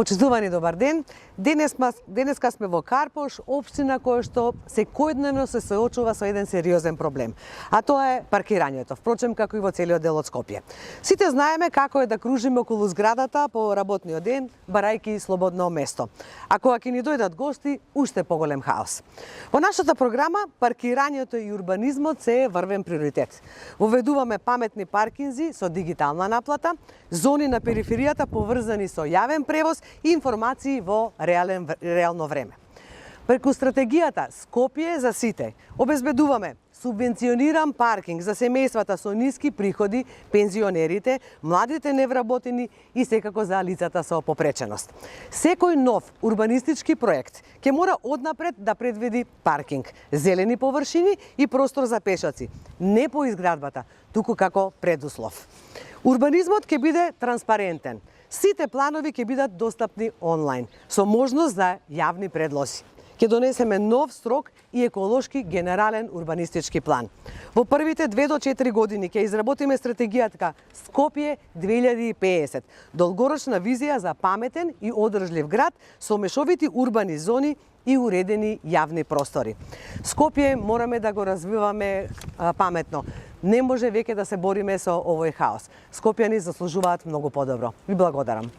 Почитувани, добар ден. Денеска сме во Карпош, општина која што секојдневно се соочува со еден сериозен проблем, а тоа е паркирањето, впрочем како и во целиот дел од Скопје. Сите знаеме како е да кружиме околу зградата по работниот ден, барајки слободно место. А кога ќе ни дојдат гости, уште поголем хаос. Во нашата програма паркирањето и урбанизмот се е врвен приоритет. Воведуваме паметни паркинзи со дигитална наплата, зони на периферијата поврзани со јавен превоз и информации во реално време. Преку стратегијата Скопје за сите обезбедуваме субвенциониран паркинг за семејствата со ниски приходи, пензионерите, младите невработени и секако за лицата со попреченост. Секој нов урбанистички проект ќе мора однапред да предвиди паркинг, зелени површини и простор за пешаци, не по изградбата, туку како предуслов. Урбанизмот ќе биде транспарентен. Сите планови ќе бидат достапни онлайн, со можност за јавни предлози. Ќе донесеме нов строг и еколошки генерален урбанистички план. Во првите 2 до 4 години ќе изработиме стратегијата Скопје 2050, долгорочна визија за паметен и одржлив град со мешовити урбани зони и уредени јавни простори. Скопје мораме да го развиваме паметно. Не може веќе да се бориме со овој хаос. Скопјани заслужуваат многу подобро. Ви благодарам.